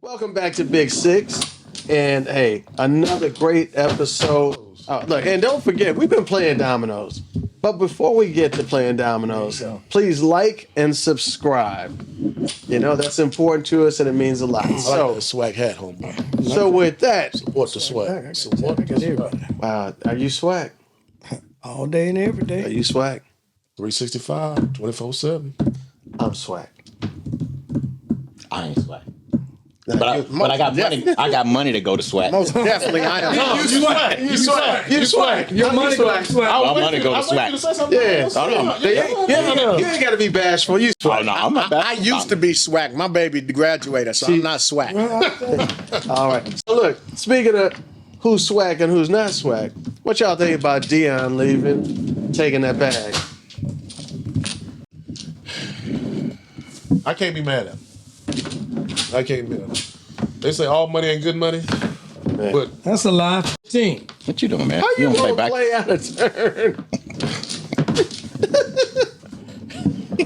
Welcome back to Big Six. And hey, another great episode. Look, and don't forget, we've been playing dominoes. But before we get to playing dominoes, please like and subscribe. You know, that's important to us and it means a lot. I like that swag hat, homeboy. So with that, Support the swag. Support the swag. wow, are you swag? All day and every Are day. you swag? 365, 24/7. I'm swag. I ain't swag. But I got money. I got money to go to swag. Most definitely, I am. You swag. You swag. You swag. Your money goes swag. My money go to swag. Yeah. Oh, You ain't got to be bashful. You Oh, swag. no, I'm not bad. I used to be swag. My baby graduated, so I'm not swag. All right. So look, speaking of who's swag and who's not swag, what y'all think about Dion leaving, taking that bag? I can't be mad at him. I can't be mad at him. They say all money ain't good money, but That's a lie. Team. What you doing, man? How you don't gonna back. play out of turn?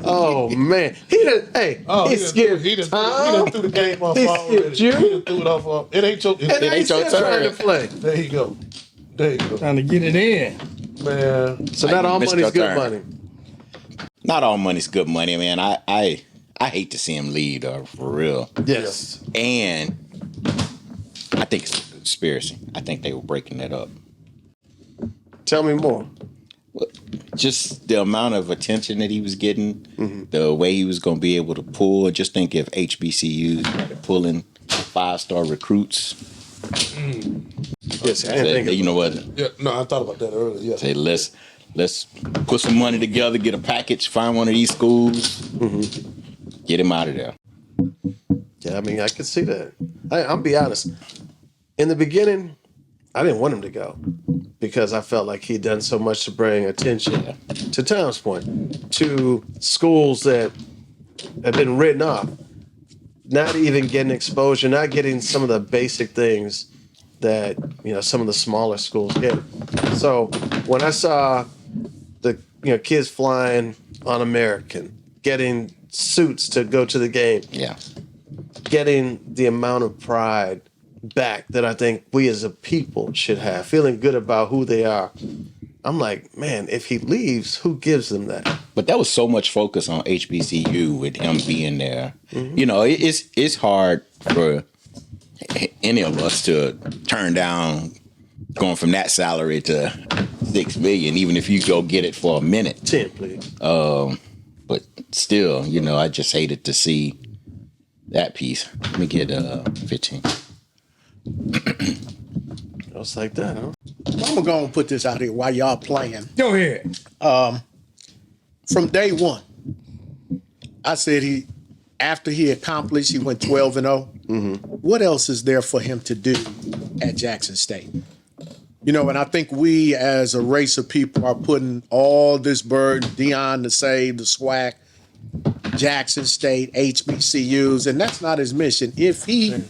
Oh man, he done. Hey, he skipped he done Tom. threw the game off He already. skipped you. He done threw it off. It ain't your. And now ain't he's your still trying turn. to play. There you go. There you go. Trying to get it in. Man. So not you all missed money's your good turn. money. Not all money's good money, man. I hate to see him leave, though, for real. Yes. And I think it's a conspiracy. I think they were breaking that up. Tell me more. Just the amount of attention that he was getting, the way he was going to be able to pull. Just think if HBCUs started pulling 5-star recruits. Yes, I didn't think You know what? Yeah, no, I thought about that earlier. Yeah. Say let's put some money together, get a package, find one of these schools, get him out of there. Yeah, I mean, I could see that. I'll be honest. In the beginning, I didn't want him to go because I felt like he'd done so much to bring attention, to Tom's point, to schools that have been written off, not even getting exposure, not getting some of the basic things that, you know, some of the smaller schools get. So when I saw the, you know, kids flying on American, getting suits to go to the game, Yeah. getting the amount of pride back that I think we as a people should have, feeling good about who they are. I'm like, man, if he leaves, who gives them that? But that was so much focus on HBCU with him being there. You know, it's hard for any of us to turn down going from that salary to $6 million, even if you go get it for a minute. 10, please. But still, you know, I just hated to see that piece. Let me get 15. Just like that, huh? I'm gonna go and put this out here while y'all playing. Go ahead. From day one, I said after he accomplished, he went 12-0. What else is there for him to do at Jackson State? You know, and I think we as a race of people are putting all this burden, Dion to save, the SWAC, Jackson State, HBCUs, and that's not his mission. If he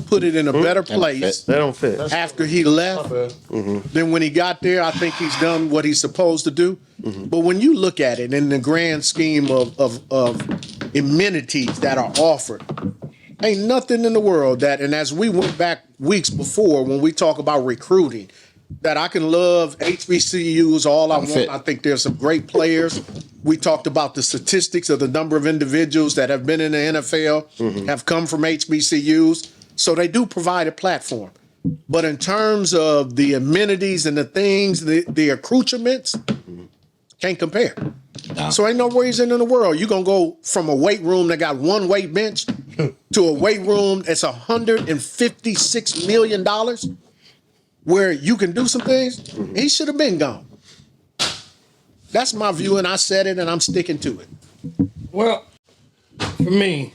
put it in a better place They don't fit. after he left, then when he got there, I think he's done what he's supposed to do. But when you look at it in the grand scheme of amenities that are offered, ain't nothing in the world that, and as we went back weeks before when we talk about recruiting, that I can love HBCUs all I want. fit. I think there's some great players. We talked about the statistics of the number of individuals that have been in the NFL, have come from HBCUs. So they do provide a platform. But in terms of the amenities and the things, the accoutrements, can't compare. Nah. So ain't no reason in the world you're going to go from a weight room that got one weight bench to a weight room that's $156 million where you can do some things. He should have been gone. That's my view, and I said it, and I'm sticking to it. Well, for me,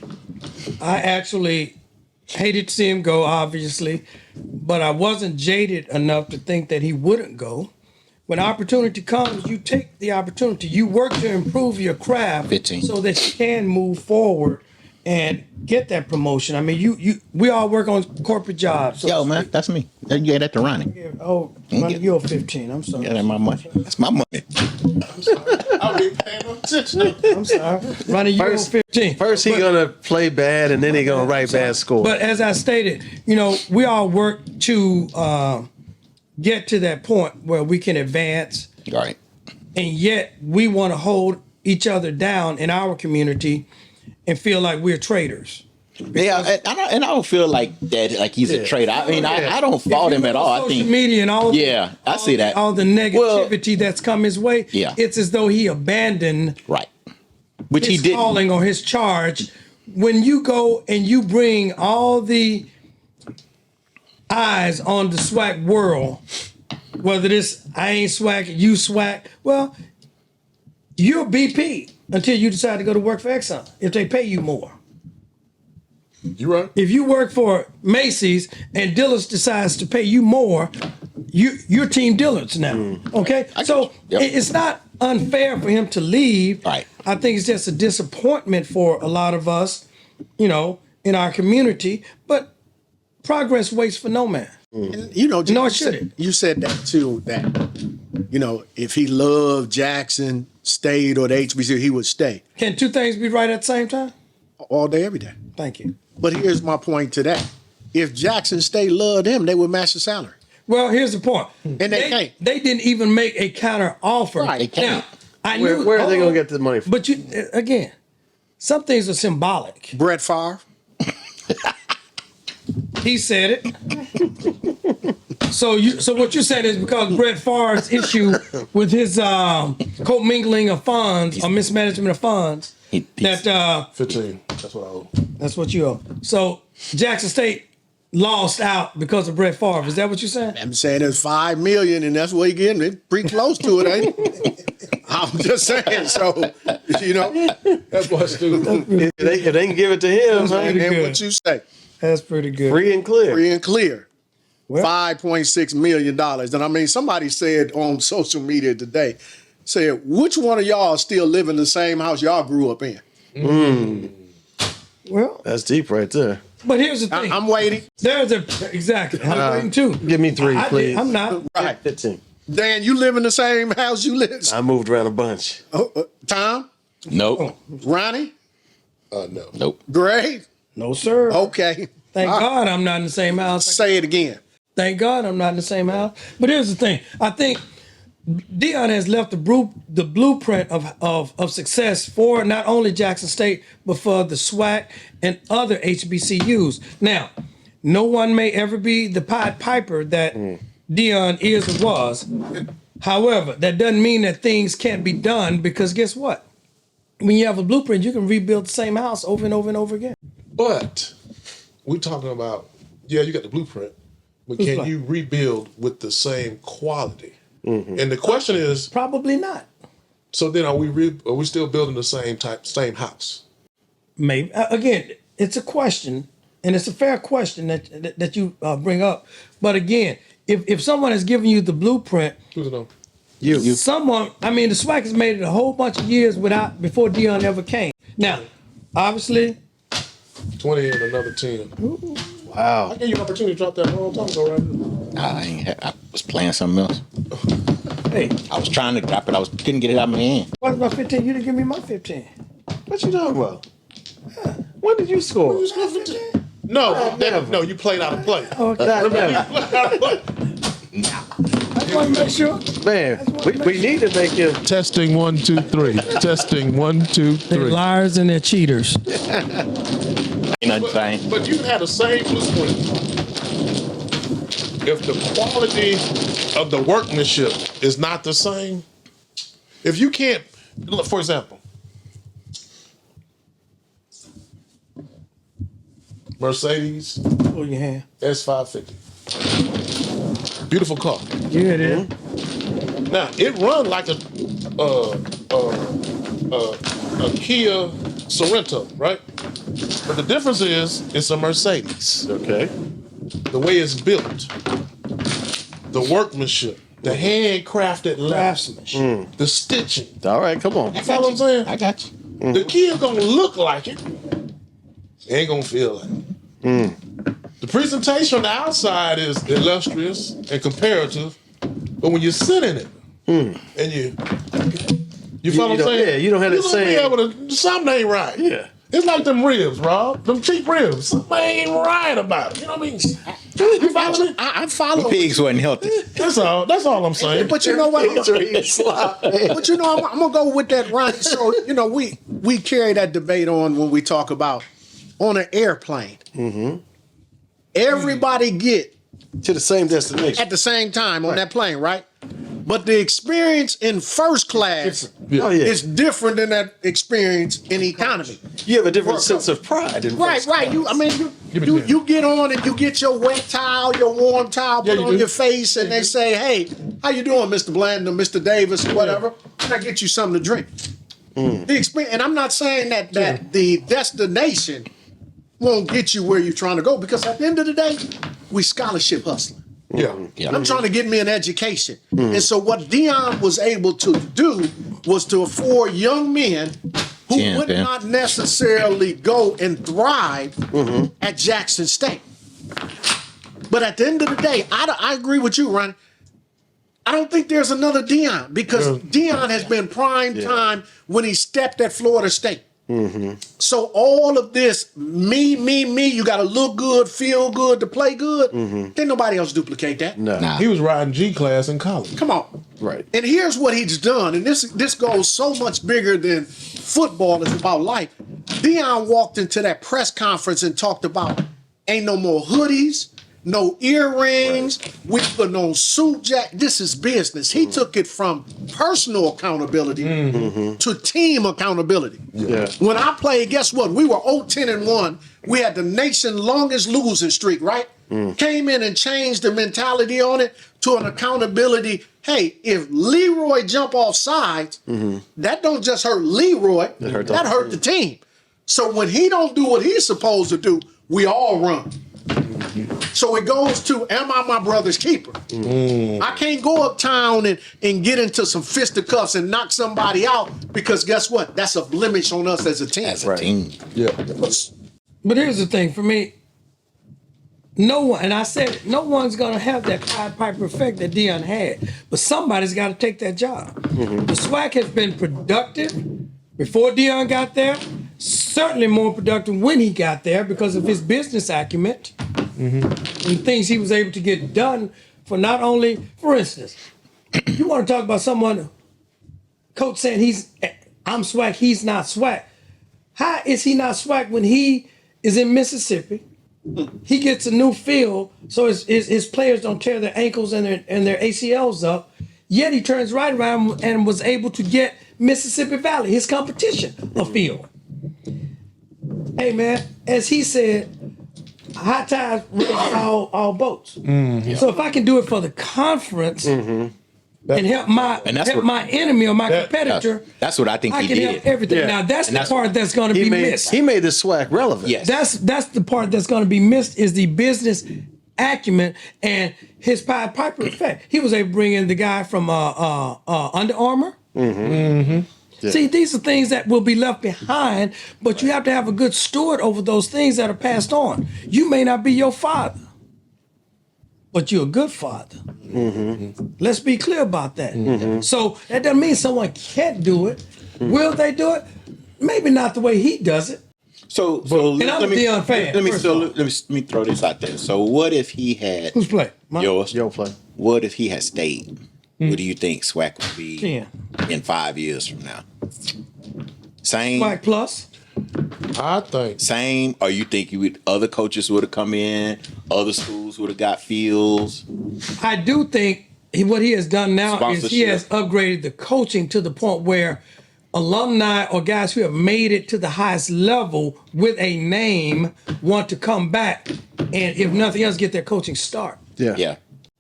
I actually hated to see him go, obviously, but I wasn't jaded enough to think that he wouldn't go. When opportunity comes, you take the opportunity. You work to improve your craft 15. so that you can move forward and get that promotion. I mean, we all work on corporate jobs. So Yo, man, that's me. You gave that to Ronnie. Oh, Ronnie, you're 15. I'm sorry. Yeah, that's my money. That's my money. I'll be paying no attention. I'm sorry. Ronnie, you're First- 15. First, he gonna play bad, and then he gonna write bad scores. But as I stated, we all work to get to that point where we can advance, Right. and yet we want to hold each other down in our community and feel like we're traitors. Yeah, and I don't feel like that. Like he's a traitor. I mean, I don't fault him at all. I Social think. media and all. Yeah, I see that. All the negativity that's come his way. Yeah. It's as though he abandoned Right. Which he his did. calling or his charge. When you go and you bring all the eyes on the SWAC world, whether this I ain't SWAC, you SWAC, well, you're BP until you decide to go to work for Exxon if they pay you more. You right? If you work for Macy's and Dillard's decides to pay you more, you're Team Dillard's now. Okay, so Yep. it's not unfair for him to leave. Right. I think it's just a disappointment for a lot of us, in our community. But progress waits for no man. And, No, it shouldn't. You said that too, that, if he loved Jackson State or the HBCU, he would stay Can two things be right at the same time? all day, every day. Thank you. But here's my point to that. If Jackson State loved him, they would match the salary. Well, here's the point. And they can't. They didn't even make a counter offer. Right, they can't. Now, I where, knew, where are they hold gonna on. get the money from? But again, some things are symbolic. Brett Favre. He said it. So what you're saying is because Brett Favre's issue with his commingling of funds or mismanagement of funds, that 15. That's what I owe. that's what you owe. So Jackson State lost out because of Brett Favre. Is that what you're saying? I'm saying it's $5 million, and that's what he getting. It's pretty close to it, ain't it? I'm just saying. So, That's what I do. If they can give it to him, huh? and good. what you say, That's pretty good. free and clear. free and clear. Well- $5.6 million. And I mean, somebody said on social media today, said, which one of y'all still live in the same house y'all grew up in? Well, That's deep right there. but here's the thing. I'm waiting. There's exactly. I'm waiting too. Give me 3, please. I'm not. Right. 15. Dan, you live in the same house you live. I moved around a bunch. Tom, Nope. Ronnie, No. Nope. Gray. No, sir. Okay. Thank God I'm not in the same house. Say it again. Thank God I'm not in the same house. But here's the thing. I think Dion has left the blueprint of success for not only Jackson State, but for the SWAC and other HBCUs. Now, no one may ever be the Pied Piper that Dion is or was. However, that doesn't mean that things can't be done because guess what? When you have a blueprint, you can rebuild the same house over and over and over again. But we're talking about, you got the blueprint, but can like? you rebuild with the same quality? And the question is, Probably not. so then are we still building the same house? Maybe again, it's a question, and it's a fair question that you bring up. But again, if someone has given you the blueprint, Who's it on? someone, I mean, the SWAC has made it a whole bunch of years before Dion ever came. Now, obviously, 20 and another 10. Wow. I gave you an opportunity to drop that a long time ago, right? I was playing something else. hey, I was trying to drop it. Couldn't get it out of my hand. what's my 15? You didn't give me my 15. What you talking about? When did you score? No, you played out of play. Okay. Not never. I just want to make sure. Man, we need to make him. Testing 1, 2, 3. Testing 1, 2, They're 3. liars and they're cheaters. Ain't nothing saying. But you can have the same blueprint. If the quality of the workmanship is not the same, if you can't, look, for example, Mercedes Pull your hand. S550, beautiful car. Yeah, it is. Now it run like a Kia Sorento, right? But the difference is it's a Mercedes. Okay. The way it's built, the workmanship, the handcrafted letters, Craftsmanship. the stitching. All right, come on. You follow what I'm saying? I got you. The kid gonna look like it, ain't gonna feel like it. The The presentation on the outside is illustrious and comparative, but when you sit in it and you follow what I'm saying? Yeah, you don't have that gonna same. be able to, something ain't right. Yeah. It's like them ribs, Rob. Them cheap ribs. Something ain't right about it. You know what I mean? You follow me? I follow. Pigs wasn't healthy. That's all I'm saying. But you know what? But But you know, I'm gonna go with that, Ron. So you know, we carry that debate on when we talk about on an airplane. Mm-hmm. Everybody get to the same destination. at the same time on that plane, right? But the experience in first class Oh, yeah. is different than that experience in economy. You have a different sense of pride. In Right, first right. class. You get on and you get your wet towel, your warm towel put you on do. your face, and they say, "Hey, how you doing, Mr. Bland or Mr. Davis, or whatever? Can I get you something to drink?" The experience, and I'm not saying that the destination won't get you where you're trying to go, because at the end of the day, we scholarship hustling. Yeah. I'm trying to get me an education. And so what Dion was able to do was to afford young men who Yeah, would yeah. not necessarily go and thrive at Jackson State. But at the end of the day, I agree with you, Ronnie. I don't think there's another Dion, because Dion has been prime time when he stepped at Florida State. So all of this, me, you got to look good, feel good, to play good. Can't nobody else duplicate that. No. Nah. He was riding G class in college. Come on. Right. And here's what he's done, and this goes so much bigger than football. It's about life. Dion walked into that press conference and talked about ain't no more hoodies, no earrings, we put no suit jack. This is business. He took it from personal accountability to team accountability. Yeah. When I played, guess what? We were 0-10-1. We had the nation's longest losing streak, right? Came in and changed the mentality on it to an accountability. Hey, if Leroy jump off sides, that don't just hurt Leroy, that hurt the team. So when he don't do what he's supposed to do, we all run. So it goes to, am I my brother's keeper? I can't go uptown and get into some fisticuffs and knock somebody out, because guess what? That's a blemish on us as a team. As a team. Yeah. But here's the thing for me. No one, and I said it, no one's gonna have that Pied Piper effect that Dion had. But somebody's got to take that job. The SWAC has been productive before Dion got there. Certainly more productive when he got there because of his business acumen and things he was able to get done for not only, for instance, you want to talk about someone, coach saying I'm SWAC, he's not SWAC. How is he not SWAC when he is in Mississippi? He gets a new field, so his players don't tear their ankles and their ACLs up. Yet he turns right around and was able to get Mississippi Valley, his competition, a field. Hey man, as he said, high tides raise all boats. So if I can do it for the conference and help my enemy or my competitor, That's what I think I he can did. help everything. Yeah. Now that's And the part that's going to be missed. He made the SWAC relevant. Yes. That's the part that's going to be missed, is the business acumen and his Pied Piper effect. He was able to bring in the guy from Under Armour. See, these are things that will be left behind, but you have to have a good steward over those things that are passed on. You may not be your father, but you're a good father. Let's be clear about that. So that doesn't mean someone can't do it. Will they do it? Maybe not the way he does it. So I'm a Dion fan, Let me first of all. let me throw this out there. So what if he had Who's playing? yours? Yo, play. What if he had stayed? What do you think SWAC would be 10. in 5 years from now? Same, Mike Plus. I think same, or you think other coaches would have come in, other schools would have got fields? I do think what he has done now is he Sponsorship. has upgraded the coaching to the point where alumni or guys who have made it to the highest level with a name want to come back and, if nothing else, get their coaching start. Yeah.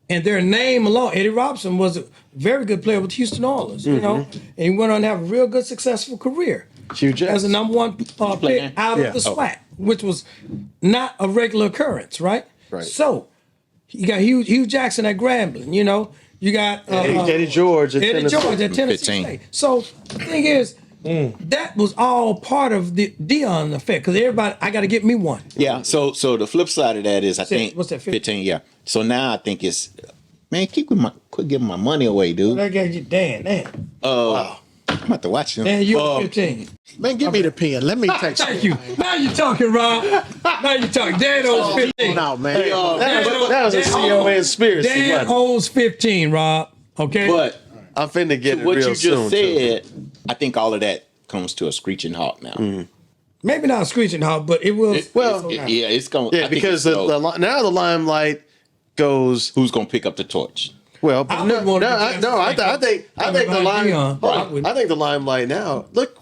And their name alone, Eddie Robinson was a very good player with Houston Oilers, you know, and he went on to have a real good, successful career Hugh Jackson. as a number one played pick out Yeah. of the SWAC, which was not a regular occurrence, right? Right. So you got Hugh Jackson at Grambling, you know, you got Eddie George at Eddie Tennessee. George at Tennessee 15. State. So the thing is, that was all part of the Dion effect. Because everybody, I got to get me one. Yeah. So the flip side of that is I think what's that, 15. Yeah. So now I think it's man, quit giving my money away, dude. I got you, Dan. Wow. I'm about to watch him. Dan, you're 15. Man, give me the pen. Let me take Thank you. Now you're talking, Rob. Now you're talking. Dan owes 15. No, man. That was a COA conspiracy. Dan wasn't it? owes 15, Rob. Okay? But I'm finna get it what real you just soon. too. said, I think all of that comes to a screeching halt now. Maybe not a screeching halt, but it will. Yeah, it's going. Yeah, because now the limelight goes. who's going to pick up the torch? Well, I no, would want to no, be I think the limelight. I think the limelight now. Look,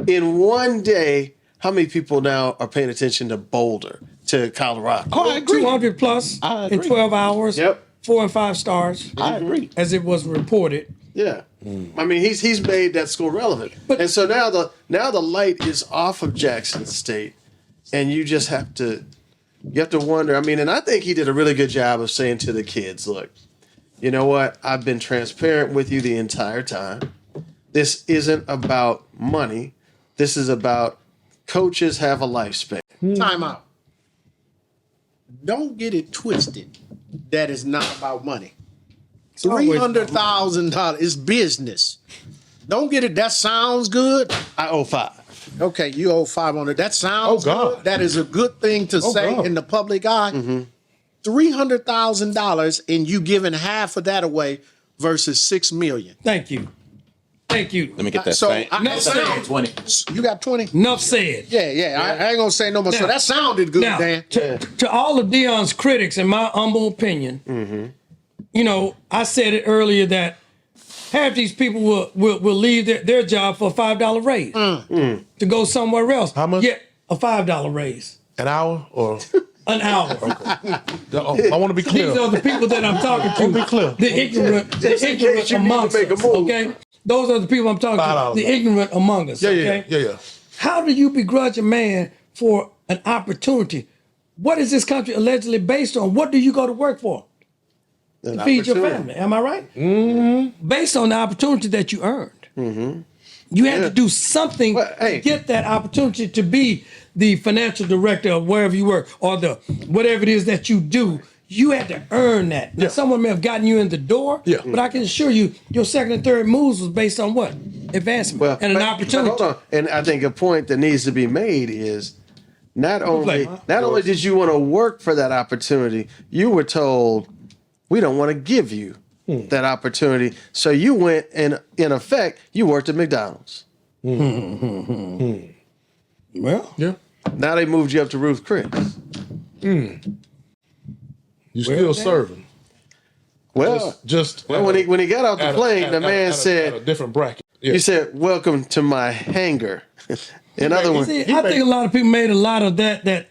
in one day, how many people now are paying attention to Boulder, to Colorado? Oh, I agree. 200 plus I in agree. 12 hours. Yep. 4 and 5 stars, I agree. as it was reported. Yeah, I mean he's made that school relevant, and so now the light is off of Jackson State, and you just have to wonder. I mean, and I think he did a really good job of saying to the kids, look, you know what? I've been transparent with you the entire time. This isn't about money. This is about coaches have a lifespan. Time out. Don't get it twisted. That is not about money. always about $300,000 is business. Don't get it. That sounds good. I owe 5. Okay, you owe 500. That sounds Oh, God. good. That is a good thing to say God. in the public eye. $300,000 and you giving half of that away versus $6 million. Thank you. Thank you. Let me get that. So, thing. I- Enough said. 20. You got 20? Enough said. Yeah. I ain't gonna say no more. So Now- that sounded good, Now, Dan. to all of Dion's critics, in my humble opinion, you know, I said it earlier that half these people will leave their job for a $5 raise to go somewhere else. How much? Yeah, a $5 raise. An hour or An hour. I want to be clear. These are the people that I'm talking to. Be clear. The ignorant in case you need to amongst make a us. move. Okay, those are the people I'm talking $5. to. The ignorant among us. Yeah, okay? yeah. How do you begrudge a man for an opportunity? What is this country allegedly based on? What do you go to work for? To feed your family. Am I right? Mm-hmm. Based on the opportunity that you earned. Mm-hmm. You had to do something Well, hey. to get that opportunity to be the financial director of wherever you work or the whatever it is that you do. You had to earn that. Now, Yeah. someone may have gotten you in the door, Yeah. but I can assure you, your second and third moves was based on what? Advancement and an but opportunity. hold on. And I think a point that needs to be made is not only did you want to work for that opportunity, you were told we don't want to give you that opportunity. So you went and in effect you worked at McDonald's. Well, Yeah. Now they moved you up to Ruth Chris. You still Dan. serving. Well, Just when he got off the at a- plane, at- the at- man at a said different bracket. Yeah. he said, "Welcome to my hangar." In other words, see, I think a lot of people made a lot of that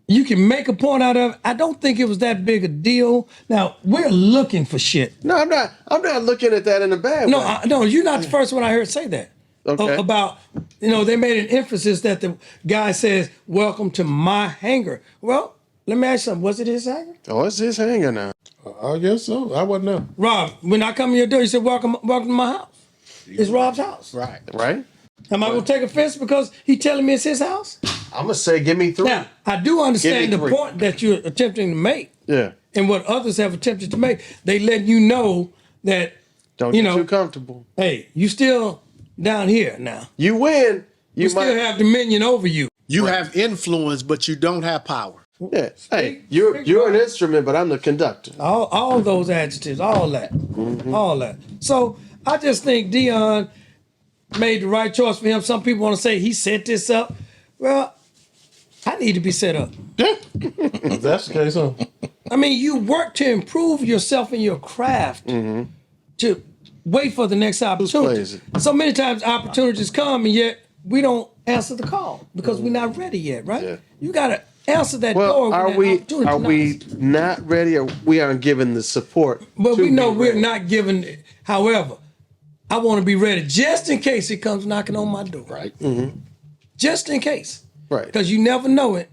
you can make a point out of. I don't think it was that big a deal. Now, we're looking for shit. no, I'm not looking at that in a bad No, way. no, you're not the first one I heard say that. Okay. About, they made an emphasis that the guy says, welcome to my hangar. Well, let me ask you something. Was it his hangar? Oh, it's his hangar now. I guess so. I wasn't there. Rob, when I come to your door, you said, welcome to my house. It's Rob's house. Right. Right? Am I going to take offense because he telling me it's his house? I'm gonna say, give me 3. Now, I do understand the Give me 3. point that you're attempting to make. Yeah. And what others have attempted to make. They let you know that, Don't you get know, too comfortable. hey, you still down here now. You win. You We still have dominion over you. You have influence, but you don't have power. Yeah. Hey, you're an instrument, but I'm the conductor. All those adjectives, all that. All that. So I just think Dion made the right choice for him. Some people want to say he set this up. Well, I need to be set up. If that's the case, huh? I mean, you work to improve yourself in your craft to wait for the next opportunity. plays So many times opportunities come and yet we don't answer the call because we're not ready yet, right? Yeah. You got to answer that Well, door. when are that we opportunity knocks. not ready, or we aren't given the support? But to we know be we're ready? not given it. However, I want to be ready just in case it comes knocking on my door. Right. Just in case. Right. Because you never know it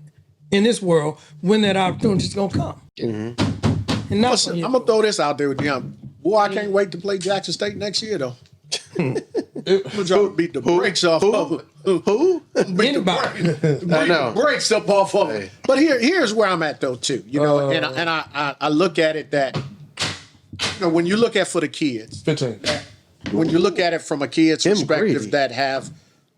in this world when that opportunity is going to come. And not Listen, I'm gonna throw this out there with you. Boy, I can't wait to play Jackson State next year, though. We're trying to beat the brakes off of it. Who? Anybody. I know. Brakes up off of it. Hey. But here's where I'm at though too. You know, and I look at it that, you know, when you look at for the kids, 15. when you look at it from a kid's Him perspective greedy. that have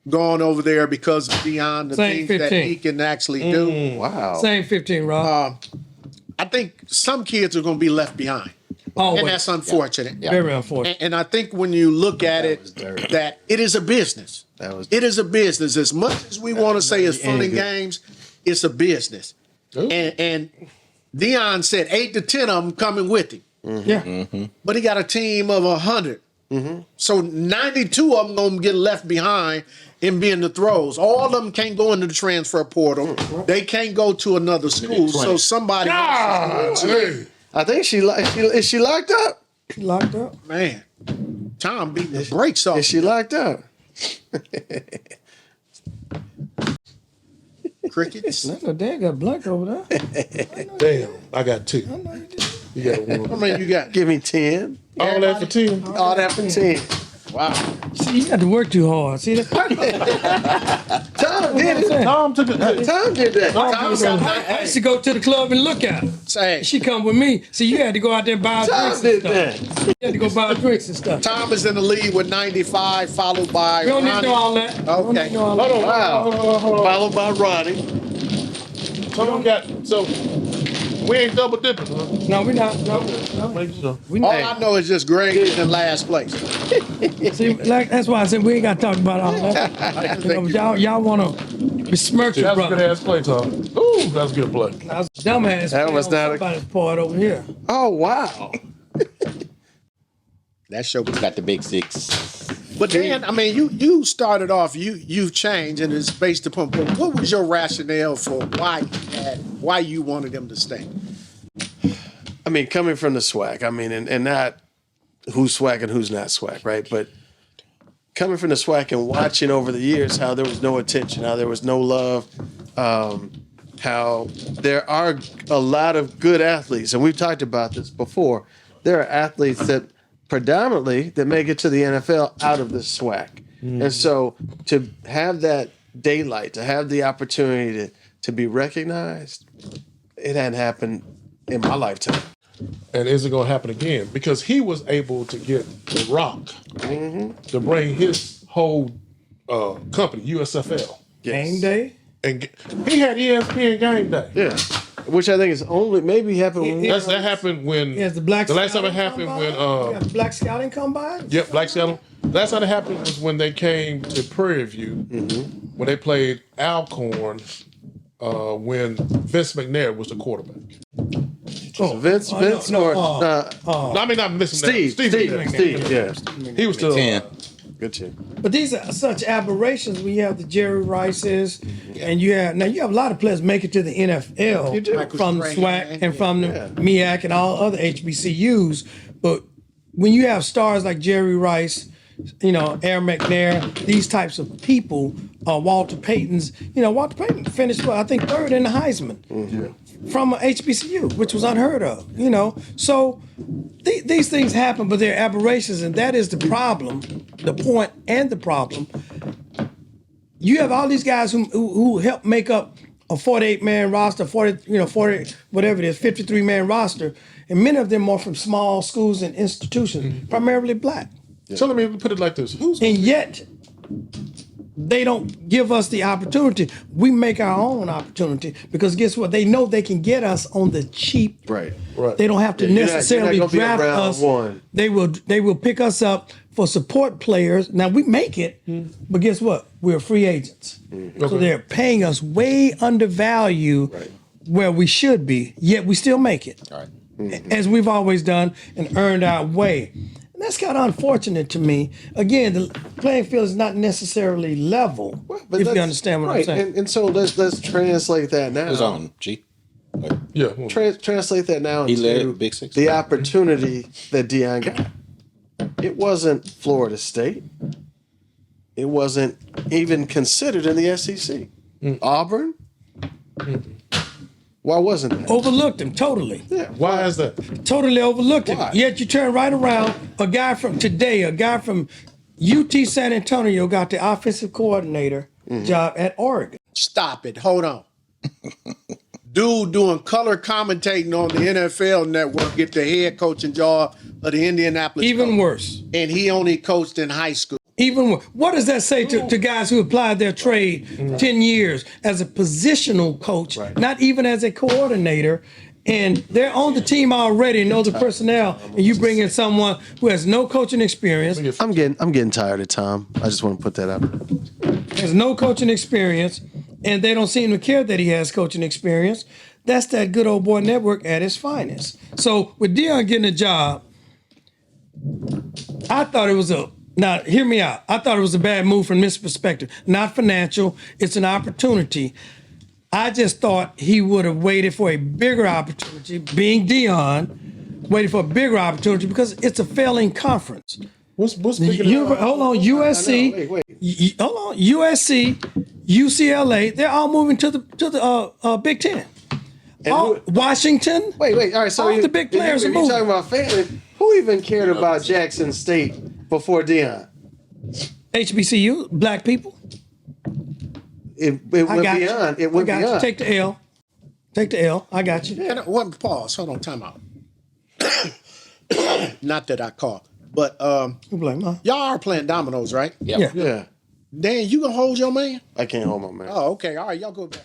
gone over there because of beyond the Same things that 15. he can actually do. Wow. Same 15, Rob. I think some kids are going to be left behind, Always. and that's unfortunate. Very unfortunate. And I think when you look at was it, dirty. that it is a business. It is a business. As much as we want to say it's fun and games, it's a business. And Dion said 8 to 10 of them coming with him, Yeah. but he got a team of 100. So 92 of them gonna get left behind and be in the throws. All of them can't go into the transfer portal. They can't go to another school. So somebody, Hey, I think is she locked up? Locked up. man, Tom beating the brakes off. Is she locked up? Crickets. No, Dad got black over there. damn, I got 2. I know you did. You got I 1. mean, you got Give me 10. All that for 10. All that for 10. wow. See, you got to work too hard. See that? Tom did it. Tom took it. Tom did that. I used to go to the club and look at her. Say, She come with me. See, you had to go out there and buy Tom drinks did and stuff. that. You had to go buy drinks and stuff. Tom is in the lead with 95, followed by We don't need to Ronnie. know all that. We don't need to know all that. Wow. Followed by Ronnie. Tom got, so we ain't double dipping, huh? No, we're not. No. Make sure. We All not. I know is just Greg is in last place. See, like, that's why I said we ain't got to talk about all that. You know, y'all want to besmirch your That's a good brother. ass play, Tom. Ooh, that's a good play. I was dumbass. That was on not a- somebody's part over here. Oh, wow. That show. Got the big 6. But Dan, I mean, you started off. You've changed, and it's based upon. But what was your rationale for why you wanted him to stay? I mean, coming from the SWAC, I mean, and not who's SWAC and who's not SWAC, right? But coming from the SWAC and watching over the years how there was no attention, how there was no love, how there are a lot of good athletes, and we've talked about this before. There are athletes that predominantly that make it to the NFL out of the SWAC. And so to have that daylight, to have the opportunity to be recognized, it hadn't happened in my lifetime. And is it going to happen again? Because he was able to get The Rock to bring his whole company, USFL. Game day. And he had ESPN Game Day. Yeah. Which I think is only maybe happened when That happened when Yes, the black. the last time it Scouting happened combine. when You got the black scouting combine. yep, Black Seattle. Last time it happened was when they came to Prairie View when they played Alcorn when Vince McNair was the quarterback. Vince or No, I mean not Vince McNair. Steve, McNair. yeah. He was still 10. Good team. But these are such aberrations. We have the Jerry Rices, and you have a lot of players make it to the NFL You do. from the Michael SWAC Strahan, and from the MEAC and all other HBCUs. But when you have stars like Jerry Rice, Aaron McNair, these types of people, Walter Payton's, Walter Payton finished, I think, third in the Heisman from a HBCU, which was unheard of, So these things happen, but they're aberrations, and that is the problem, the point and the problem. You have all these guys who help make up a 48-man roster, 40, whatever it is, 53-man roster, and many of them are from small schools and institutions, primarily black. So let me put it like this: And yet, they don't give us the opportunity. We make our own opportunity because guess what? They know they can get us on the cheap. Right. They don't have to Yeah, you're not necessarily gonna be draft around us. one. They will pick us up for support players. Now we make it, but guess what? We're free agents. So they're paying us way undervalue where we should be, yet we still make it. All right. As we've always done and earned our way. And that's kind of unfortunate to me. Again, the playing field is not necessarily level, But if that's- you understand what I'm saying. And so let's translate that now. It was on, G. yeah, Translate that now He into led Big Six. the opportunity that Dion got. It wasn't Florida State. It wasn't even considered in the SEC. Auburn. Why wasn't that? Overlooked him totally. why is that? Totally overlooked him. Why? Yet you turn right around, a guy from today, a guy from UT San Antonio got the offensive coordinator job at Oregon. Stop it. Hold on. Dude doing color commentating on the NFL network get the head coaching job of the Indianapolis Even Colts. worse. And he only coached in high school. Even worse. What does that say to guys who applied their trade 10 years as a positional coach, not even as a coordinator, and they're on the team already, know the personnel, and you bring in someone who has no coaching experience, I'm getting tired of Tom. I just want to put that out. has no coaching experience, and they don't seem to care that he has coaching experience. That's that good old boy network at its finest. So with Dion getting a job, I thought it was now hear me out. I thought it was a bad move from this perspective. Not financial. It's an opportunity. I just thought he would have waited for a bigger opportunity, being Dion, waited for a bigger opportunity because it's a failing conference. What's bigger Hold on, USC. Wait. Hold on, USC, UCLA. They're all moving to the Big Ten. Washington. Wait. All right. So All the big players if are you're moving. talking about fans, who even cared about Jackson State before Dion? HBCU, black people. It I went got beyond. you. It went I got beyond. you. Take the L. Take the L. I got you. Man, pause. Hold on, time out. Not that I caught, but Who blame? Huh? y'all are playing dominoes, right? Yeah. Yeah. Dan, you gonna hold your man? I can't hold my man. Oh, okay. All right, y'all go back.